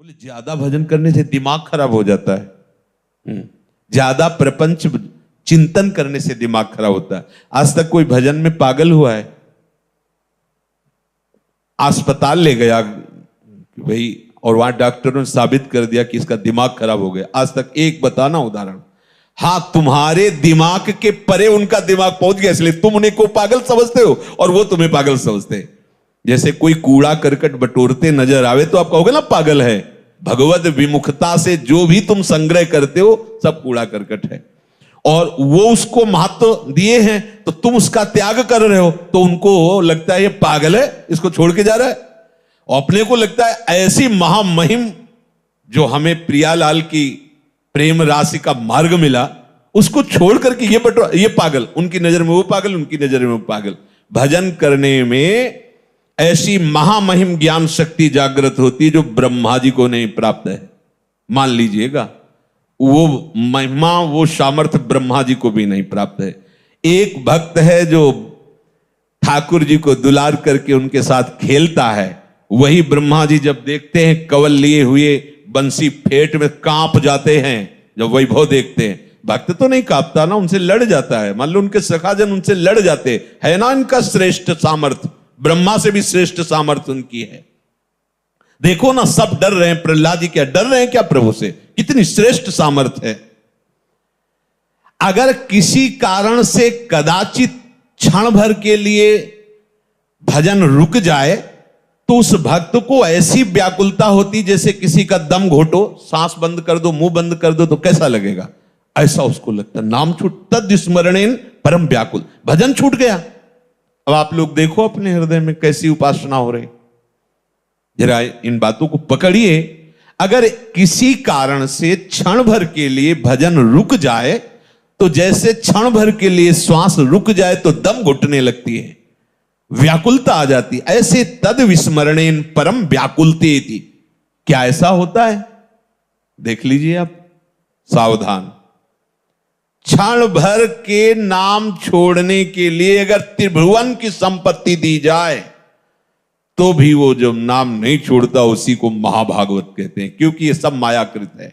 बोले ज्यादा भजन करने से दिमाग खराब हो जाता है। ज्यादा प्रपंच चिंतन करने से दिमाग खराब होता है। आज तक कोई भजन में पागल हुआ है? अस्पताल ले गया भाई और वहां डॉक्टरों ने साबित कर दिया कि इसका दिमाग खराब हो गया। आज तक एक बताना उदाहरण। हाँ, तुम्हारे दिमाग के परे उनका दिमाग पहुंच गया, इसलिए तुम उन्हें को पागल समझते हो और वो तुम्हें पागल समझते हैं। जैसे कोई कूड़ा करकट बटोरते नजर आवे तो आप कहोगे ना पागल है। भगवत विमुखता से जो भी तुम संग्रह करते हो सब कूड़ा करकट है, और वो उसको महत्व दिए हैं तो तुम उसका त्याग कर रहे हो, तो उनको लगता है ये पागल है, इसको छोड़ के जा रहा है। और अपने को लगता है ऐसी महामहिम जो हमें प्रियालाल की प्रेम राशि का मार्ग मिला, उसको छोड़ करके ये पागल, उनकी नजर में वो पागल, उनकी नजर में वो पागल। भजन करने में ऐसी महामहिम ज्ञान शक्ति जागृत होती है जो ब्रह्मा जी को नहीं प्राप्त है। मान लीजिएगा, वो महिमा, वो सामर्थ्य ब्रह्मा जी को भी नहीं प्राप्त है। एक भक्त है जो ठाकुर जी को दुलार करके उनके साथ खेलता है, वही ब्रह्मा जी जब देखते हैं कवल लिए हुए बंसी फेट में कांप जाते हैं जब वैभव देखते हैं। भक्त तो नहीं कांपता ना, उनसे लड़ जाता है। मान लो उनके सखाजन उनसे लड़ जाते है ना, इनका श्रेष्ठ सामर्थ्य, ब्रह्मा से भी श्रेष्ठ सामर्थ्य उनकी है। देखो ना, सब डर रहे हैं। प्रहलाद जी क्या डर रहे हैं क्या प्रभु से? कितनी श्रेष्ठ सामर्थ्य है। अगर किसी कारण से कदाचित क्षण भर के लिए भजन रुक जाए तो उस भक्त को ऐसी व्याकुलता होती जैसे किसी का दम घोटो, सांस बंद कर दो, मुंह बंद कर दो तो कैसा लगेगा, ऐसा उसको लगता। नाम छूट तद स्मरणेन परम व्याकुल, भजन छूट गया। अब आप लोग देखो अपने हृदय में कैसी उपासना हो रही, जरा इन बातों को पकड़िए। अगर किसी कारण से क्षण भर के लिए भजन रुक जाए तो जैसे क्षण भर के लिए श्वास रुक जाए तो दम घुटने लगती है, व्याकुलता आ जाती, ऐसे तद विस्मरणेन परम व्याकुलते थी। क्या ऐसा होता है? देख लीजिए आप, सावधान। क्षण भर के नाम छोड़ने के लिए अगर त्रिभुवन की संपत्ति दी जाए तो भी वो जो नाम नहीं छोड़ता उसी को महाभागवत कहते हैं, क्योंकि ये सब मायाकृत है।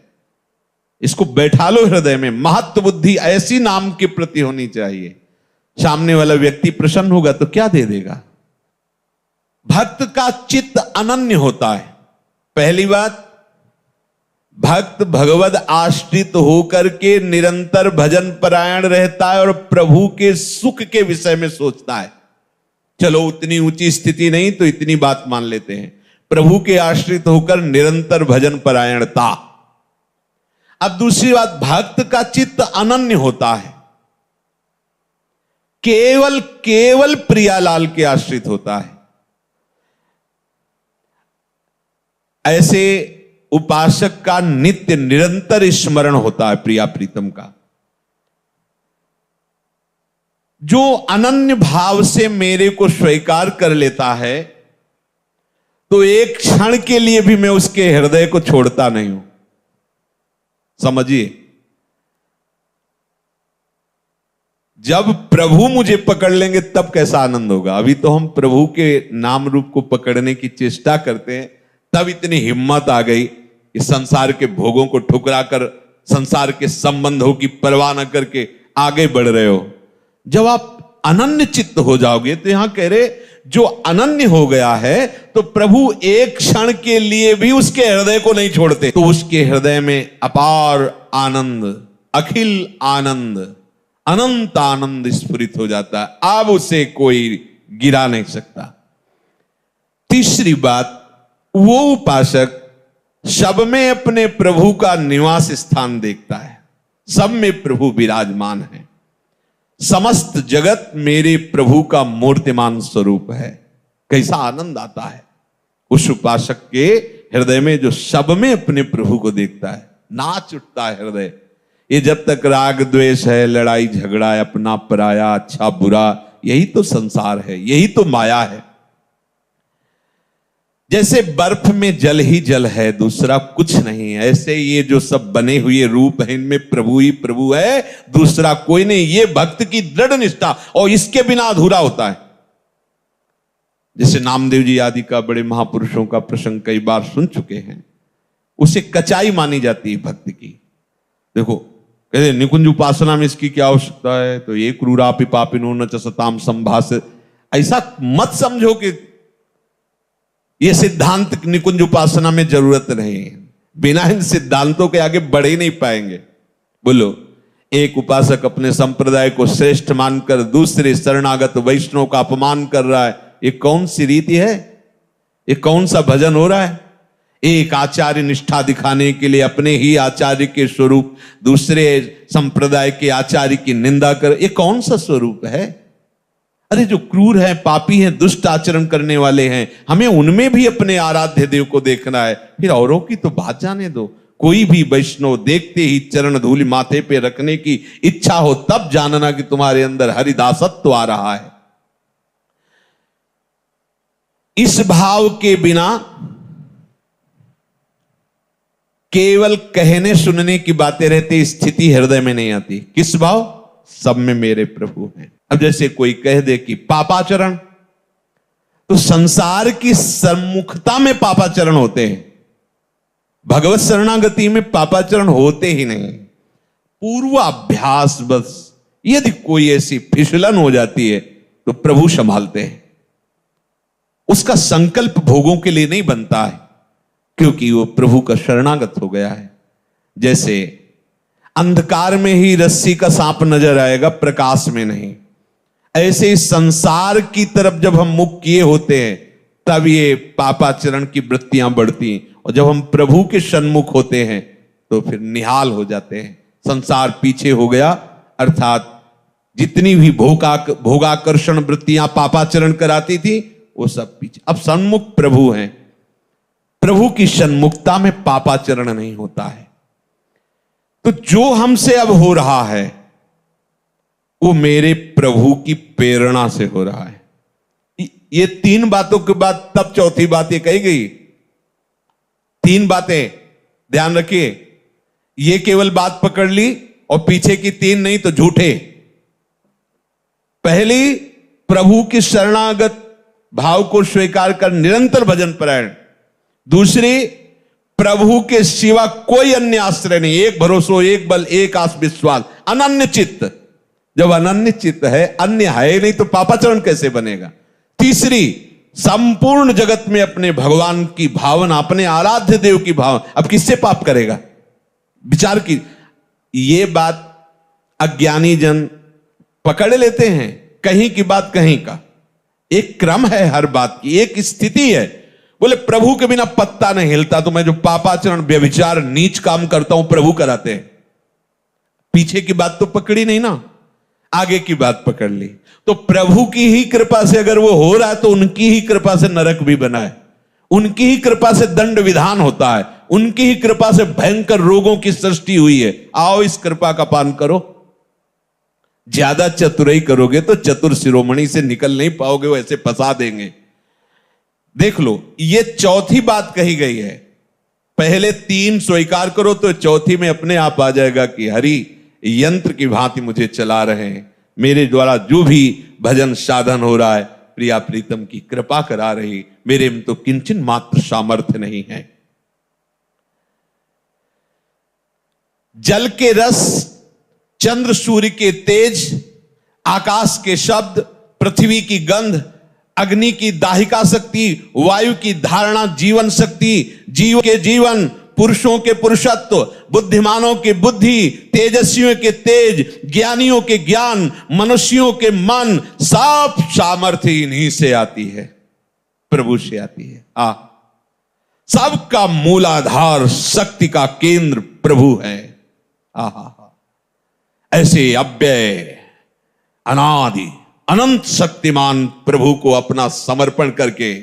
इसको बैठा लो हृदय में। महत्व बुद्धि ऐसी नाम के प्रति होनी चाहिए, सामने वाला व्यक्ति प्रसन्न होगा तो क्या दे देगा। भक्त का चित्त अनन्य होता है। पहली बात, भक्त भगवद आश्रित होकर के निरंतर भजन परायण रहता है और प्रभु के सुख के विषय में सोचता है। चलो उतनी ऊंची स्थिति नहीं तो इतनी बात मान लेते हैं, प्रभु के आश्रित होकर निरंतर भजन परायणता। अब दूसरी बात, भक्त का चित्त अनन्य होता है, केवल प्रियालाल के आश्रित होता है। ऐसे उपासक का नित्य निरंतर स्मरण होता है प्रिया प्रीतम का। जो अनन्य भाव से मेरे को स्वीकार कर लेता है तो एक क्षण के लिए भी मैं उसके हृदय को छोड़ता नहीं हूं। समझिए, जब प्रभु मुझे पकड़ लेंगे तब कैसा आनंद होगा। अभी तो हम प्रभु के नाम रूप को पकड़ने की चेष्टा करते हैं, तब इतनी हिम्मत आ गई कि संसार के भोगों को ठुकरा कर, संसार के संबंधों की परवाह न करके आगे बढ़ रहे हो। जब आप अनन्य चित्त हो जाओगे तो यहां कह रहे, जो अनन्य हो गया है तो प्रभु एक क्षण के लिए भी उसके हृदय को नहीं छोड़ते, तो उसके हृदय में अपार आनंद, अखिल आनंद, अनंत आनंद स्फुरित हो जाता है। अब उसे कोई गिरा नहीं सकता। तीसरी बात, वो उपासक सब में अपने प्रभु का निवास स्थान देखता है। सब में प्रभु विराजमान है। समस्त जगत मेरे प्रभु का मूर्तिमान स्वरूप है। कैसा आनंद आता है उस उपासक के हृदय में जो सब में अपने प्रभु को देखता है। नाच उठता है हृदय। ये जब तक राग द्वेष है, लड़ाई झगड़ा है, अपना पराया, अच्छा बुरा, यही तो संसार है, यही तो माया है। जैसे बर्फ में जल ही जल है, दूसरा कुछ नहीं है, ऐसे ये जो सब बने हुए रूप है इनमें प्रभु ही प्रभु है, दूसरा कोई नहीं। ये भक्त की दृढ़ निष्ठा, और इसके बिना अधूरा होता है। जैसे नामदेव जी आदि का, बड़े महापुरुषों का प्रसंग कई बार सुन चुके हैं। उसे कचाई मानी जाती है भक्ति की। देखो कहते निकुंज उपासना में इसकी क्या आवश्यकता है, तो ये क्रूरापि पापिनो न च सताम संभास। ऐसा मत समझो कि ये सिद्धांत निकुंज उपासना में जरूरत नहीं, बिना इन सिद्धांतों के आगे बढ़ ही नहीं पाएंगे। बोलो, एक उपासक अपने संप्रदाय को श्रेष्ठ मानकर दूसरे शरणागत वैष्णव का अपमान कर रहा है, ये कौन सी रीति है? ये कौन सा भजन हो रहा है? एक आचार्य निष्ठा दिखाने के लिए अपने ही आचार्य के स्वरूप दूसरे संप्रदाय के आचार्य की निंदा कर, ये कौन सा स्वरूप है? अरे जो क्रूर है, पापी हैं, दुष्ट आचरण करने वाले हैं, हमें उनमें भी अपने आराध्य देव को देखना है, फिर औरों की तो बात जाने दो। कोई भी वैष्णव देखते ही चरण धूलि माथे पे रखने की इच्छा हो तब जानना कि तुम्हारे अंदर हरिदासत्व आ रहा है। इस भाव के बिना केवल कहने सुनने की बातें रहती, स्थिति हृदय में नहीं आती। किस भाव? सब में मेरे प्रभु हैं। अब जैसे कोई कह दे कि पापाचरण, तो संसार की सम्मुखता में पापाचरण होते हैं, भगवत शरणागति में पापाचरण होते ही नहीं। पूर्वाभ्यास बस, यदि कोई ऐसी फिसलन हो जाती है तो प्रभु संभालते हैं। उसका संकल्प भोगों के लिए नहीं बनता है, क्योंकि वो प्रभु का शरणागत हो गया है। जैसे अंधकार में ही रस्सी का सांप नजर आएगा, प्रकाश में नहीं, ऐसे संसार की तरफ जब हम मुख किए होते हैं तब ये पापाचरण की वृत्तियां बढ़ती हैं, और जब हम प्रभु के सन्मुख होते हैं तो फिर निहाल हो जाते हैं। संसार पीछे हो गया, अर्थात जितनी भी भोगाकर्षण वृत्तियां पापाचरण कराती थी वो सब पीछे। अब सन्मुख प्रभु हैं, प्रभु की सन्मुखता में पापाचरण नहीं होता है। तो जो हमसे अब हो रहा है वो मेरे प्रभु की प्रेरणा से हो रहा है। ये तीन बातों के बाद तब चौथी बात ये कही गई। तीन बातें ध्यान रखिए, ये केवल बात पकड़ ली और पीछे की तीन नहीं तो झूठे। पहली, प्रभु की शरणागत भाव को स्वीकार कर निरंतर भजन परायण। दूसरी, प्रभु के सिवा कोई अन्य आश्रय नहीं, एक भरोसो, एक बल, एक आस विश्वास, अनन्य चित्त। जब अनन्य चित्त है, अन्य है नहीं तो पापाचरण कैसे बनेगा? तीसरी, संपूर्ण जगत में अपने भगवान की भावना, अपने आराध्य देव की भावना। अब किससे पाप करेगा? विचार की, ये बात अज्ञानी जन पकड़ लेते हैं, कहीं की बात कहीं का। एक क्रम है हर बात की, एक स्थिति है। बोले प्रभु के बिना पत्ता नहीं हिलता, तो मैं जो पापाचरण व्यभिचार नीच काम करता हूं प्रभु कराते हैं। पीछे की बात तो पकड़ी नहीं ना, आगे की बात पकड़ ली। तो प्रभु की ही कृपा से अगर वो हो रहा है तो उनकी ही कृपा से नरक भी बना है, उनकी ही कृपा से दंड विधान होता है, उनकी ही कृपा से भयंकर रोगों की सृष्टि हुई है। आओ इस कृपा का पान करो। ज्यादा चतुराई करोगे तो चतुर शिरोमणि से निकल नहीं पाओगे, वो ऐसे फंसा देंगे। देख लो, ये चौथी बात कही गई है। पहले तीन स्वीकार करो तो चौथी में अपने आप आ जाएगा कि हरि यंत्र की भांति मुझे चला रहे हैं, मेरे द्वारा जो भी भजन साधन हो रहा है प्रिया प्रीतम की कृपा करा रही, मेरे में तो किंचन मात्र सामर्थ्य नहीं है। जल के रस, चंद्र सूर्य के तेज, आकाश के शब्द, पृथ्वी की गंध, अग्नि की दाहिका शक्ति, वायु की धारणा जीवन शक्ति, जीव के जीवन, पुरुषों के पुरुषत्व, बुद्धिमानों की बुद्धि, तेजस्वियों के तेज, ज्ञानियों के ज्ञान, मनुष्यों के मन, सब सामर्थ्य इन्हीं से आती है, प्रभु से आती है। सबका मूलाधार, शक्ति का केंद्र प्रभु है। ऐसे अव्यय, अनादि, अनंत शक्तिमान प्रभु को अपना समर्पण करके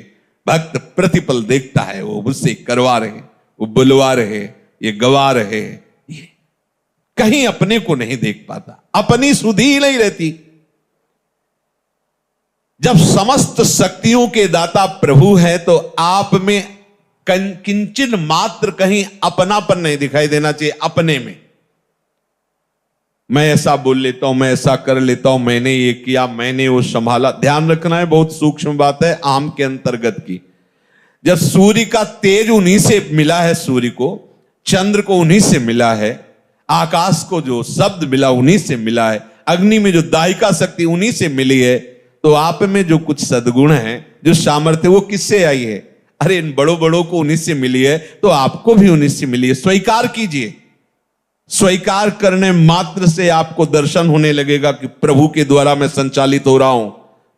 भक्त प्रतिपल देखता है, वो मुझसे करवा रहे, वो बुलवा रहे, ये गवा रहे, ये कहीं अपने को नहीं देख पाता, अपनी सुधि ही नहीं रहती। जब समस्त शक्तियों के दाता प्रभु है तो आप में किंचन मात्र कहीं अपनापन नहीं दिखाई देना चाहिए। अपने में मैं ऐसा बोल लेता हूं, मैं ऐसा कर लेता हूं, मैंने ये किया, मैंने वो संभाला। ध्यान रखना है, बहुत सूक्ष्म बात है, आम के अंतर्गत की। जब सूर्य का तेज उन्हीं से मिला है सूर्य को, चंद्र को उन्हीं से मिला है, आकाश को जो शब्द मिला उन्हीं से मिला है, अग्नि में जो दाहिका शक्ति उन्हीं से मिली है। तो आप में जो कुछ सद्गुण है, जो सामर्थ्य, वो किससे आई है? अरे इन बड़ों बड़ों को उन्हीं से मिली है, तो आपको भी उन्हीं से मिली है। स्वीकार कीजिए। स्वीकार करने मात्र से आपको दर्शन होने लगेगा कि प्रभु के द्वारा मैं संचालित हो रहा हूं,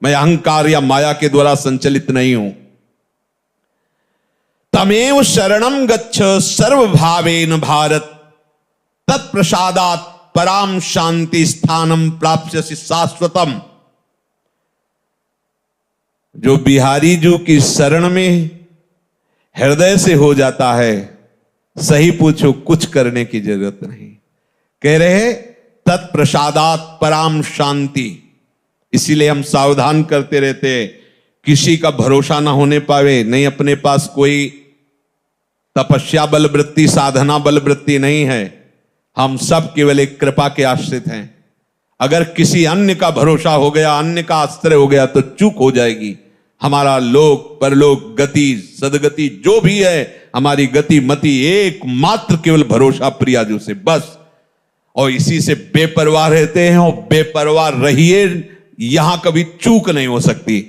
मैं अहंकार या माया के द्वारा संचालित नहीं हूं। तमेव शरणम गच्छ सर्वभावेन भारत, तत्प्रसादात् पराम शांति स्थानम प्राप्स्यसि शाश्वतम। जो बिहारी जी की शरण में हृदय से हो जाता है, सही पूछो कुछ करने की जरूरत नहीं। कह रहे तत्प्रसादात् पराम शांति। इसीलिए हम सावधान करते रहते, किसी का भरोसा ना होने पावे। नहीं, अपने पास कोई तपस्या बल वृत्ति, साधना बल वृत्ति नहीं है। हम सब केवल एक कृपा के आश्रित हैं। अगर किसी अन्य का भरोसा हो गया, अन्य का आश्रय हो गया, तो चूक हो जाएगी। हमारा लोक परलोक गति सदगति जो भी है, हमारी गति मति एकमात्र केवल भरोसा प्रियाजू से, बस। और इसी से बेपरवाह रहते हैं, और बेपरवाह रहिए, यहां कभी चूक नहीं हो सकती।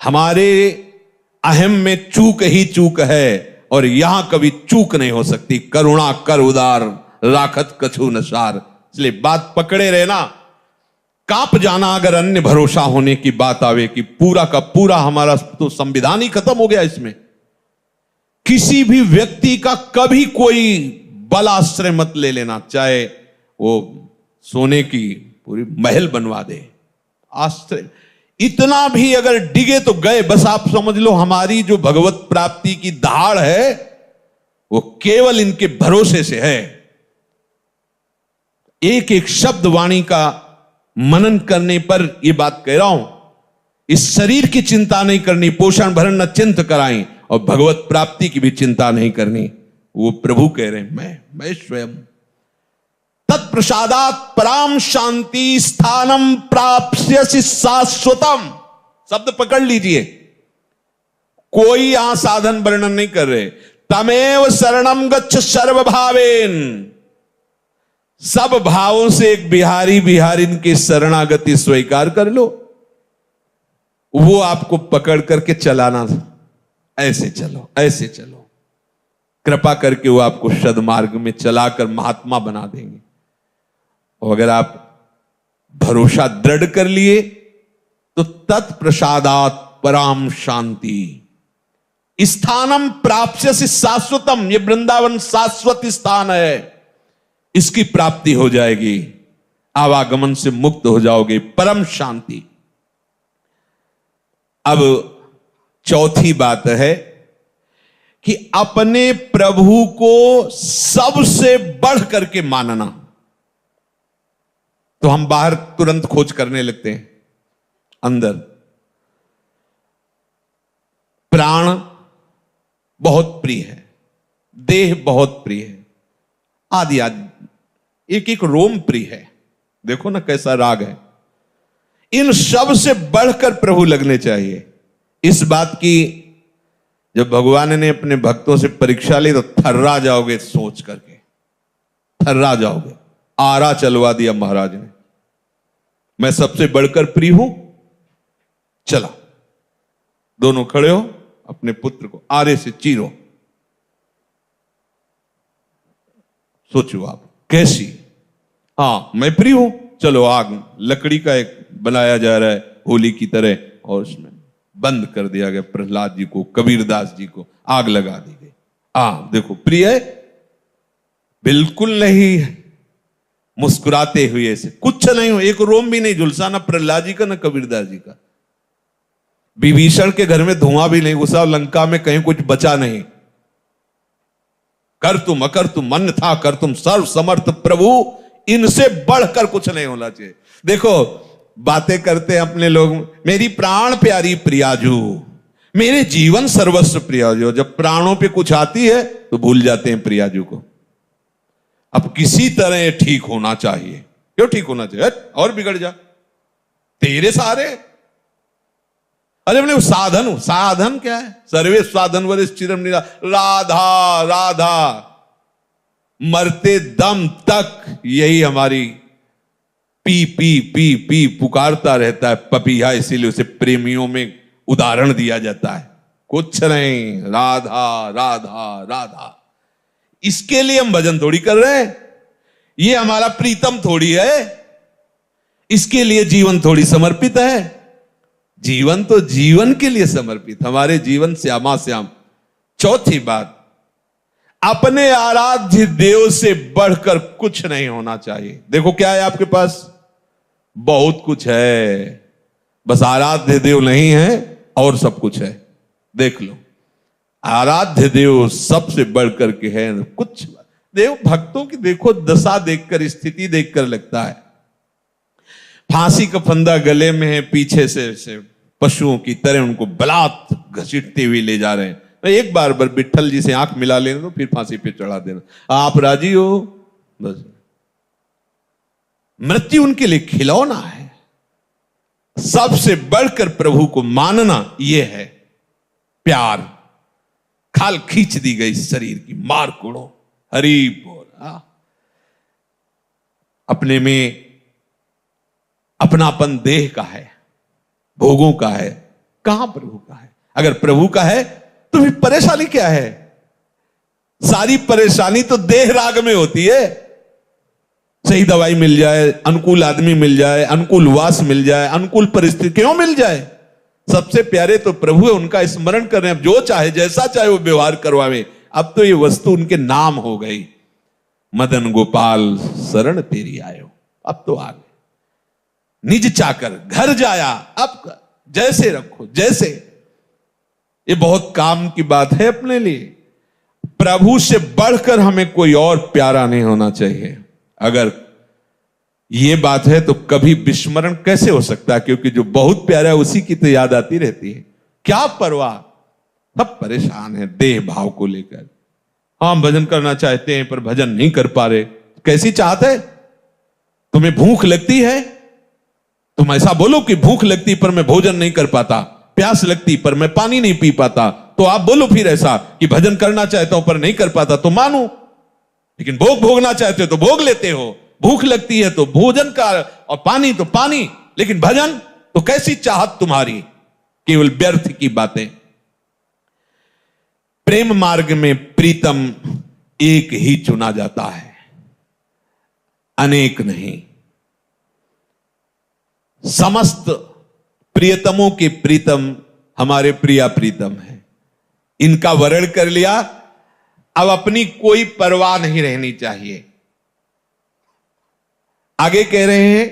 हमारे अहम में चूक ही चूक है, और यहां कभी चूक नहीं हो सकती। करुणा कर उदार, राखत कछु न सार। इसलिए बात पकड़े रहना। कांप जाना अगर अन्य भरोसा होने की बात आवे कि पूरा का पूरा हमारा तो संविधान ही खत्म हो गया। इसमें किसी भी व्यक्ति का कभी कोई बल आश्रय मत ले लेना, चाहे वो सोने की पूरी महल बनवा दे। आश्रय इतना भी अगर डिगे तो गए, बस आप समझ लो हमारी जो भगवत प्राप्ति की दहाड़ है वो केवल इनके भरोसे से है। एक एक शब्द वाणी का मनन करने पर यह बात कह रहा हूं। इस शरीर की चिंता नहीं करनी, पोषण भरण न चिंत कराएं, और भगवत प्राप्ति की भी चिंता नहीं करनी। वो प्रभु कह रहे हैं, मैं स्वयं तत्प्रसादात् पराम शांति स्थानम प्राप्स्यसि शाश्वतम। शब्द पकड़ लीजिए, कोई यहां साधन वर्णन नहीं कर रहे। तमेव शरणम गच्छ सर्वभावेन। सब भावों से एक बिहारी बिहारिन की शरणागति स्वीकार कर लो, वो आपको पकड़ करके चलाना। ऐसे चलो, ऐसे चलो, कृपा करके वो आपको सद्मार्ग में चलाकर महात्मा बना देंगे। और अगर आप भरोसा दृढ़ कर लिए तो तत्प्रसादात् पराम शांति स्थानम प्राप्स्यसि शाश्वतम। ये वृंदावन शाश्वत स्थान है, इसकी प्राप्ति हो जाएगी, आवागमन से मुक्त हो जाओगे, परम शांति। अब चौथी बात है कि अपने प्रभु को सबसे बढ़ करके मानना। तो हम बाहर तुरंत खोज करने लगते हैं, अंदर प्राण बहुत प्रिय है, देह बहुत प्रिय है, आदि आदि एक एक रोम प्रिय है। देखो ना कैसा राग है। इन सब से बढ़कर प्रभु लगने चाहिए। इस बात की जब भगवान ने अपने भक्तों से परीक्षा ली तो थर्रा जाओगे, सोच करके थर्रा जाओगे। आरा चलवा दिया महाराज ने, मैं सबसे बढ़कर प्रिय हूं। चला, दोनों खड़े हो, अपने पुत्र को आरे से चीरो। सोचो आप कैसी, हाँ मैं प्रिय हूं, चलो आग, लकड़ी का एक बनाया जा रहा है होली की तरह, और उसमें बंद कर दिया गया प्रहलाद जी को, कबीरदास जी को आग लगा दी गई। देखो प्रिय है, बिल्कुल नहीं। मुस्कुराते हुए ऐसे, कुछ नहीं हो, एक रोम भी नहीं झुलसा, ना प्रहलाद जी का ना कबीरदास जी का। विभीषण के घर में धुआं भी नहीं घुसा, लंका में कहीं कुछ बचा नहीं। कर तुम अकर तुम मन था, कर तुम सर्व समर्थ प्रभु, इनसे बढ़कर कुछ नहीं होना चाहिए। देखो बातें करते हैं अपने लोग, मेरी प्राण प्यारी प्रियाजू, मेरे जीवन सर्वस्व प्रियाजू। जब प्राणों पे कुछ आती है तो भूल जाते हैं प्रियाजू को। अब किसी तरह ठीक होना चाहिए। क्यों ठीक होना चाहिए? और बिगड़ जा, तेरे सहारे। अरे मैंने साधन हूं, साधन क्या है? सर्वे साधन वरिष्ठ चिरम निरा, राधा राधा। मरते दम तक यही हमारी पी पी पी पी पुकारता रहता है पपीहा, इसीलिए उसे प्रेमियों में उदाहरण दिया जाता है। कुछ नहीं, राधा राधा राधा। इसके लिए हम भजन थोड़ी कर रहे हैं, ये हमारा प्रीतम थोड़ी है, इसके लिए जीवन थोड़ी समर्पित है। जीवन तो जीवन के लिए समर्पित, हमारे जीवन श्यामा श्याम। चौथी बात, अपने आराध्य देव से बढ़कर कुछ नहीं होना चाहिए। देखो क्या है आपके पास, बहुत कुछ है, बस आराध्य देव नहीं है और सब कुछ है। देख लो, आराध्य देव सबसे बढ़कर के है कुछ। देव भक्तों की देखो दशा देखकर, स्थिति देखकर लगता है फांसी का फंदा गले में है, पीछे से पशुओं की तरह उनको बलात् घसीटते हुए ले जा रहे हैं। एक बार विट्ठल जी से आंख मिला लेना तो फिर फांसी पे चढ़ा देना। आप राजी हो? बस मृत्यु उनके लिए खिलौना है। सबसे बढ़कर प्रभु को मानना यह है प्यार। खाल खींच दी गई शरीर की, मार कोड़ो, हरि बोल। अपने में अपनापन देह का है, भोगों का है, कहां प्रभु का है? अगर प्रभु का है तो फिर परेशानी क्या है? सारी परेशानी तो देह राग में होती है। सही दवाई मिल जाए, अनुकूल आदमी मिल जाए, अनुकूल वास मिल जाए, अनुकूल परिस्थिति क्यों मिल जाए, सबसे प्यारे तो प्रभु है, उनका स्मरण कर रहे हैं। जो चाहे जैसा चाहे वो व्यवहार करवावे। अब तो ये वस्तु उनके नाम हो गई, मदन गोपाल शरण तेरी आयो। अब तो आ गए निज चाकर घर जाया, अब जैसे रखो जैसे। ये बहुत काम की बात है अपने लिए। प्रभु से बढ़कर हमें कोई और प्यारा नहीं होना चाहिए। अगर ये बात है तो कभी विस्मरण कैसे हो सकता है? क्योंकि जो बहुत प्यारा है उसी की तो याद आती रहती है। क्या परवाह, सब परेशान है देह भाव को लेकर। हम भजन करना चाहते हैं पर भजन नहीं कर पा रहे। कैसी चाहत है? तुम्हें भूख लगती है, तुम ऐसा बोलो कि भूख लगती पर मैं भोजन नहीं कर पाता, प्यास लगती पर मैं पानी नहीं पी पाता। तो आप बोलो फिर ऐसा कि भजन करना चाहता हूं पर नहीं कर पाता, तो मानो। लेकिन भोग भोगना चाहते हो तो भोग लेते हो, भूख लगती है तो भोजन का, और पानी तो पानी, लेकिन भजन तो कैसी चाहत तुम्हारी, केवल व्यर्थ की बातें। प्रेम मार्ग में प्रीतम एक ही चुना जाता है, अनेक नहीं। समस्त प्रियतमों के प्रीतम हमारे प्रिया प्रीतम है। इनका वर्ण कर लिया, अब अपनी कोई परवाह नहीं रहनी चाहिए। आगे कह रहे हैं,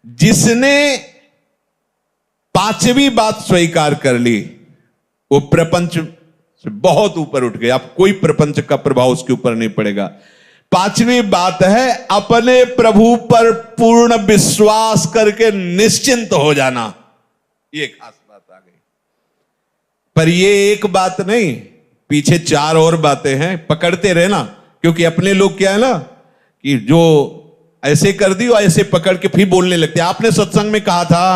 जिसने पांचवी बात स्वीकार कर ली वो प्रपंच से बहुत ऊपर उठ गया। अब कोई प्रपंच का प्रभाव उसके ऊपर नहीं पड़ेगा। पांचवी बात है अपने प्रभु पर पूर्ण विश्वास करके निश्चिंत हो जाना। ये खास बात आ गई। पर ये एक बात नहीं, पीछे चार और बातें हैं, पकड़ते रहना। क्योंकि अपने लोग क्या है ना कि जो ऐसे कर दी और ऐसे पकड़ के फिर बोलने लगते हैं। आपने सत्संग में कहा था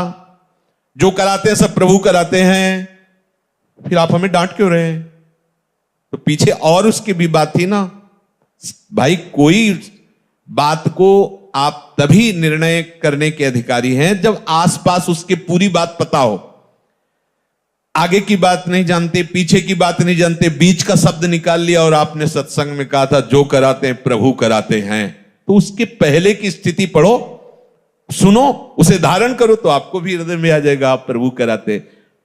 जो कराते हैं सब प्रभु कराते हैं, फिर आप हमें डांट क्यों रहे हैं? तो पीछे और उसकी भी बात थी ना भाई। कोई बात को आप तभी निर्णय करने के अधिकारी हैं जब आसपास उसके पूरी बात पता हो। आगे की बात नहीं जानते, पीछे की बात नहीं जानते, बीच का शब्द निकाल लिया और आपने सत्संग में कहा था जो कराते हैं प्रभु कराते हैं, तो उसके पहले की स्थिति पढ़ो, सुनो, उसे धारण करो तो आपको भी हृदय में आ जाएगा आप प्रभु कराते।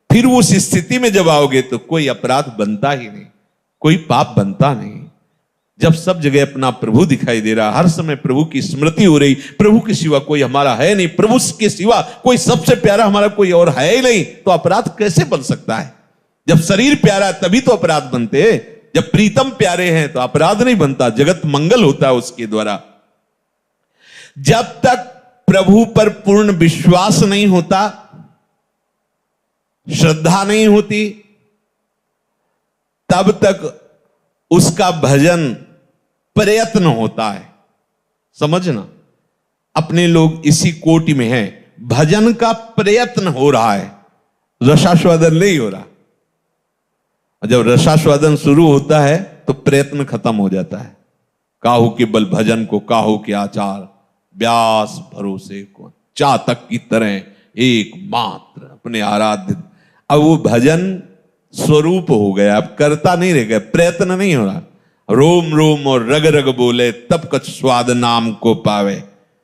फिर उस स्थिति में जब आओगे तो कोई अपराध बनता ही नहीं, कोई पाप बनता नहीं। जब सब जगह अपना प्रभु दिखाई दे रहा, हर समय प्रभु की स्मृति हो रही, प्रभु के सिवा कोई हमारा है नहीं, प्रभु के सिवा कोई सबसे प्यारा हमारा कोई और है ही नहीं, तो अपराध कैसे बन सकता है? जब शरीर प्यारा है तभी तो अपराध बनते हैं। जब प्रीतम प्यारे हैं तो अपराध नहीं बनता, जगत मंगल होता है उसके द्वारा। जब तक प्रभु पर पूर्ण विश्वास नहीं होता, श्रद्धा नहीं होती, तब तक उसका भजन प्रयत्न होता है। समझना, अपने लोग इसी कोटि में हैं, भजन का प्रयत्न हो रहा है, रसास्वादन नहीं हो रहा। जब रसास्वादन शुरू होता है तो प्रयत्न खत्म हो जाता है। काहू के बल भजन को काहू के आचार, व्यास भरोसे को चातक की तरह एकमात्र अपने आराध्य। अब वो भजन स्वरूप हो गया, अब करता नहीं रह गया, प्रयत्न नहीं हो रहा। रोम रोम और रग रग बोले तब कछ स्वाद नाम को पावे।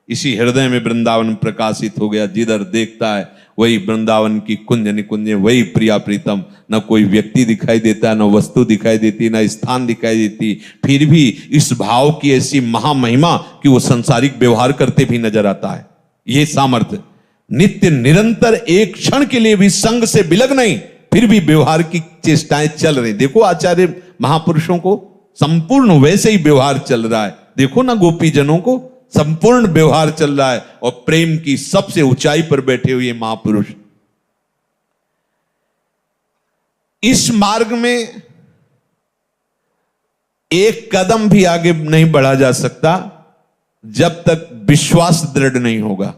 इसी हृदय में वृंदावन प्रकाशित हो गया। जिधर देखता है वही वृंदावन की कुंज निकुंजे, वही प्रिया प्रीतम। न कोई व्यक्ति दिखाई देता, न वस्तु दिखाई देती, न स्थान दिखाई देती, फिर भी इस भाव की ऐसी महामहिमा कि वो संसारिक व्यवहार करते भी नजर आता है। ये सामर्थ्य नित्य निरंतर, एक क्षण के लिए भी संग से बिलग नहीं, फिर भी व्यवहार की चेष्टाएं चल रही। देखो आचार्य महापुरुषों को संपूर्ण वैसे ही व्यवहार चल रहा है। देखो ना गोपी जनों को संपूर्ण व्यवहार चल रहा है, और प्रेम की सबसे ऊंचाई पर बैठे हुए महापुरुष। इस मार्ग में एक कदम भी आगे नहीं बढ़ा जा सकता जब तक विश्वास दृढ़ नहीं होगा।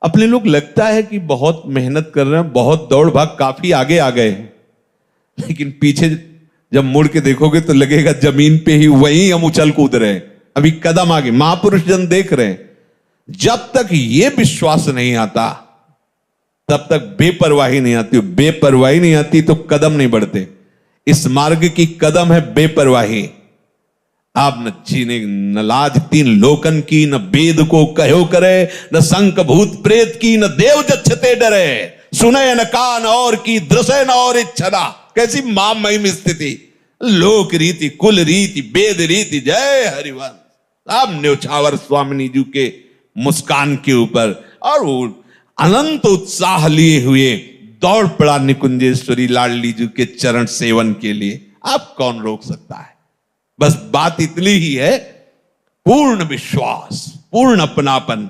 अपने लोग लगता है कि बहुत मेहनत कर रहे हैं, बहुत दौड़ भाग, काफी आगे आ गए हैं, लेकिन पीछे जब मुड़ के देखोगे तो लगेगा जमीन पे ही वहीं हम उछल कूद रहे हैं, अभी कदम आगे। महापुरुष जन देख रहे हैं। जब तक ये विश्वास नहीं आता तब तक बेपरवाही नहीं आती। बेपरवाही नहीं आती तो कदम नहीं बढ़ते। इस मार्ग की कदम है बेपरवाही। आप न चीने न लाज तीन लोकन की, न वेद को कहो करे, न संक भूत प्रेत की, न देव जच्छते डरे। सुने न कान और की, दृश्य न और इच्छा। कैसी महामहिम स्थिति। लोक रीति, कुल रीति, वेद रीति, जय हरिवंश। अब न्योछावर स्वामिनी जी के मुस्कान के ऊपर, और वो अनंत उत्साह लिए हुए दौड़ पड़ा निकुंजेश्वरी लाडली जी के चरण सेवन के लिए। अब कौन रोक सकता है। बस बात इतनी ही है, पूर्ण विश्वास, पूर्ण अपनापन।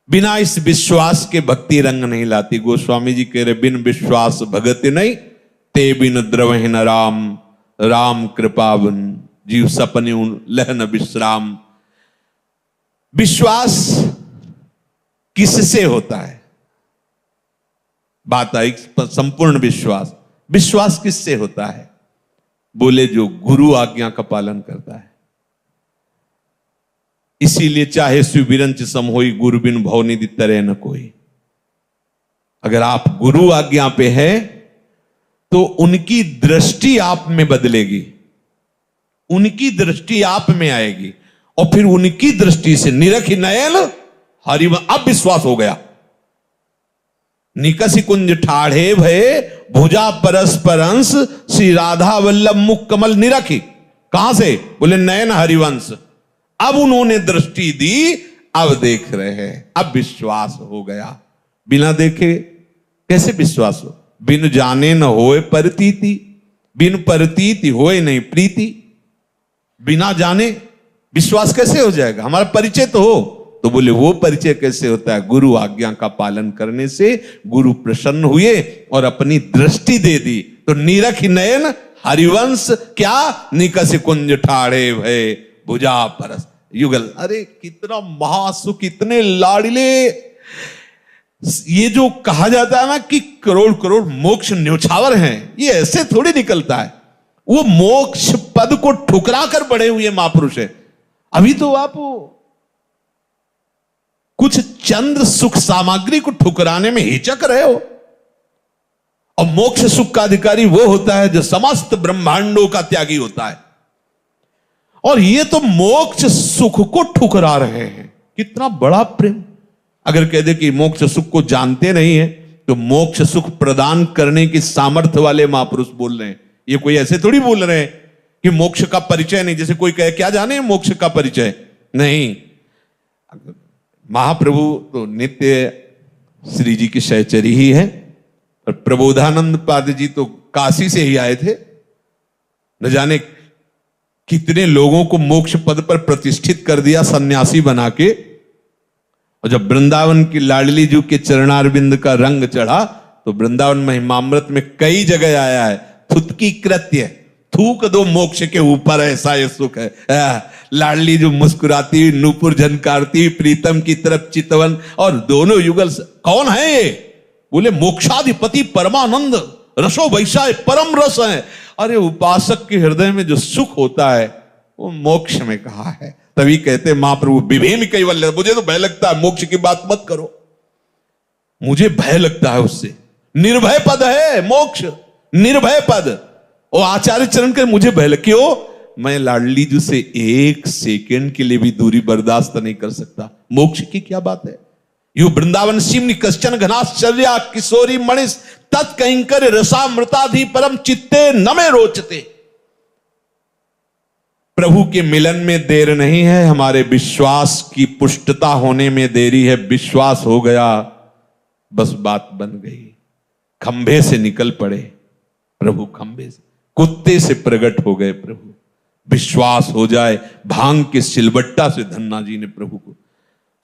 बिना इस विश्वास के भक्ति रंग नहीं लाती। गोस्वामी जी कह रहे, बिन विश्वास भगति नहीं, ते बिन द्रवहि न राम, राम कृपा बिन जीव सपने लहन विश्राम। विश्वास किससे होता है? बात आई संपूर्ण विश्वास। विश्वास किससे होता है? बोले जो गुरु आज्ञा का पालन करता है। इसीलिए चाहे सुविरंच सम होई, गुरु बिन भवनिधि तरे न कोई। अगर आप गुरु आज्ञा पे हैं तो उनकी दृष्टि आप में बदलेगी, उनकी दृष्टि आप में आएगी, और फिर उनकी दृष्टि से निरखि नयन हरिव। अब विश्वास हो गया। निकसि कुंज ठाढ़े भये, भुजा परस्पर अंश, श्री राधा वल्लभ मुख कमल निरखी। कहां से? बोले नयन हरिवंश। अब उन्होंने दृष्टि दी, अब देख रहे हैं, अब विश्वास हो गया। बिना देखे कैसे विश्वास हो? बिन जाने न होए परतीति, बिन परतीति होए नहीं प्रीति। बिना जाने विश्वास कैसे हो जाएगा? हमारा परिचय तो हो। तो बोले वो परिचय कैसे होता है? गुरु आज्ञा का पालन करने से गुरु प्रसन्न हुए और अपनी दृष्टि दे दी। तो नीरख नयन हरिवंश, क्या? निकस कुंज ठाढ़े भय, भुजा परस युगल। अरे कितना महासुख, कितने लाडले। ये जो कहा जाता है ना कि करोड़ करोड़ मोक्ष न्योछावर हैं, ये ऐसे थोड़ी निकलता है। वो मोक्ष पद को ठुकरा कर बढ़े हुए महापुरुष है। अभी तो आप कुछ चंद सुख सामग्री को ठुकराने में हिचक रहे हो। और मोक्ष सुख का अधिकारी वो होता है जो समस्त ब्रह्मांडों का त्यागी होता है। और ये तो मोक्ष सुख को ठुकरा रहे हैं। कितना बड़ा प्रेम। अगर कह दे कि मोक्ष सुख को जानते नहीं है, तो मोक्ष सुख प्रदान करने की सामर्थ्य वाले महापुरुष बोल रहे हैं। ये कोई ऐसे थोड़ी बोल रहे हैं कि मोक्ष का परिचय नहीं। जैसे कोई कहे क्या जाने मोक्ष का परिचय नहीं। महाप्रभु तो नित्य श्री जी की सहचरी ही है, और प्रबोधानंद पाद जी तो काशी से ही आए थे। न जाने कितने लोगों को मोक्ष पद पर प्रतिष्ठित कर दिया सन्यासी बना के। और जब वृंदावन की लाडली जी के चरणारविंद का रंग चढ़ा, तो वृंदावन महिमामृत में कई जगह आया है, थुतकी कृत्य, थूक दो मोक्ष के ऊपर, ऐसा ये सुख है। लाडली जो मुस्कुराती, नूपुर झनकारती, प्रीतम की तरफ चितवन, और दोनों युगल। कौन है ये? बोले मोक्षाधिपति परमानंद, रसो वैसा परम रस है। अरे उपासक के हृदय में जो सुख होता है वो मोक्ष में कहा है। तभी कहते महाप्रभु विभेम कैवल्य, मुझे तो भय लगता है, मोक्ष की बात मत करो, मुझे भय लगता है उससे। निर्भय पद है मोक्ष, निर्भय पद। और आचार्य चरण के मुझे भय लग, क्यों? मैं लाडली जी से एक सेकंड के लिए भी दूरी बर्दाश्त नहीं कर सकता। मोक्ष की क्या बात है? यू वृंदावन सिमनि कश्चन घनाश्चर्या किशोरी मणिस तत्कंकर रसामृताधि परम चित्ते न में रोचते। प्रभु के मिलन में देर नहीं है, हमारे विश्वास की पुष्टता होने में देरी है। विश्वास हो गया, बस बात बन गई। खंभे से निकल पड़े प्रभु, खंभे से, कुत्ते से प्रकट हो गए प्रभु। विश्वास हो जाए, भांग के सिलबट्टा से धन्ना जी ने प्रभु को,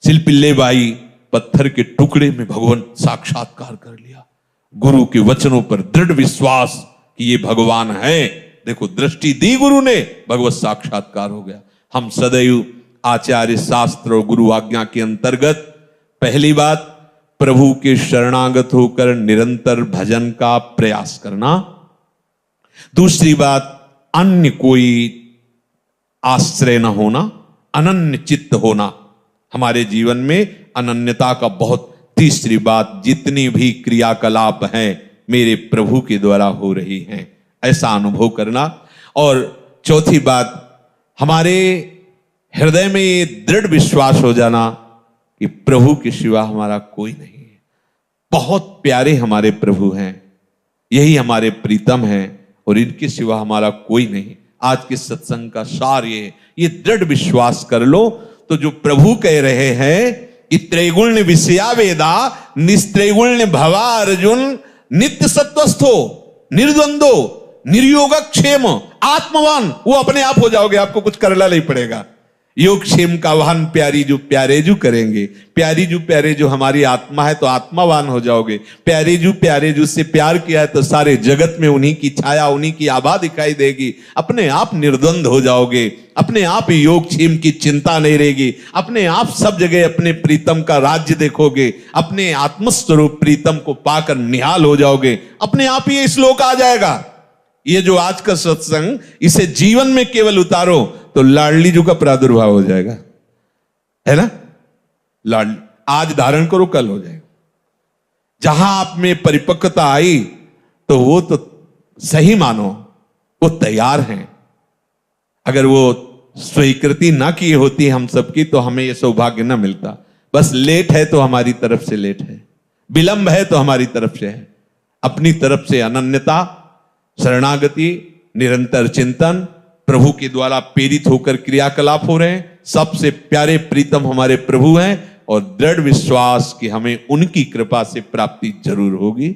सिलपिल्ले बाई पत्थर के टुकड़े में भगवान साक्षात्कार कर लिया। गुरु के वचनों पर दृढ़ विश्वास कि ये भगवान है। देखो दृष्टि दी गुरु ने, भगवत साक्षात्कार हो गया। हम सदैव आचार्य शास्त्र और गुरु आज्ञा के अंतर्गत पहली बात प्रभु के शरणागत होकर निरंतर भजन का प्रयास करना। दूसरी बात अन्य कोई आश्रय न होना, अनन्य चित्त होना, हमारे जीवन में अनन्यता का बहुत। तीसरी बात जितनी भी क्रियाकलाप हैं मेरे प्रभु के द्वारा हो रही हैं, ऐसा अनुभव करना। और चौथी बात हमारे हृदय में ये दृढ़ विश्वास हो जाना कि प्रभु के सिवा हमारा कोई नहीं है। बहुत प्यारे हमारे प्रभु हैं, यही हमारे प्रीतम हैं और इनके सिवा हमारा कोई नहीं। आज के सत्संग का सार ये दृढ़ विश्वास कर लो तो जो प्रभु कह रहे हैं कि त्रैगुण्य विषया वेदा निस्त्रैगुण्य भवा अर्जुन नित्य सत्वस्थो निर्द्वंदो निर्योगक्षेम आत्मवान, वो अपने आप हो जाओगे, आपको कुछ करना नहीं पड़ेगा। योग क्षेम का वाहन प्यारी जो प्यारे जो करेंगे, प्यारी जो प्यारे जो हमारी आत्मा है तो आत्मावान हो जाओगे। प्यारे जो प्यारे जो से प्यार किया है तो सारे जगत में उन्हीं की छाया, उन्हीं की आभा दिखाई देगी। अपने आप निर्द्वंद हो जाओगे, अपने आप योग क्षेम की चिंता नहीं रहेगी, अपने आप सब जगह अपने प्रीतम का राज्य देखोगे, अपने आत्मस्वरूप प्रीतम को पाकर निहाल हो जाओगे। अपने आप ही ये श्लोक आ जाएगा। ये जो आज का सत्संग, इसे जीवन में केवल उतारो तो लाडली जी का प्रादुर्भाव हो जाएगा, है ना? लाडली आज धारण करो, कल हो जाएगा। जहां आप में परिपक्वता आई तो वो तो सही मानो वो तैयार हैं। अगर वो स्वीकृति ना की होती हम सबकी तो हमें ये सौभाग्य ना मिलता। बस लेट है तो हमारी तरफ से लेट है, विलंब है तो हमारी तरफ से है। अपनी तरफ से अनन्यता, शरणागति, निरंतर चिंतन, प्रभु के द्वारा प्रेरित होकर क्रियाकलाप हो रहे हैं। सबसे प्यारे प्रीतम हमारे प्रभु हैं और दृढ़ विश्वास कि हमें उनकी कृपा से प्राप्ति जरूर होगी।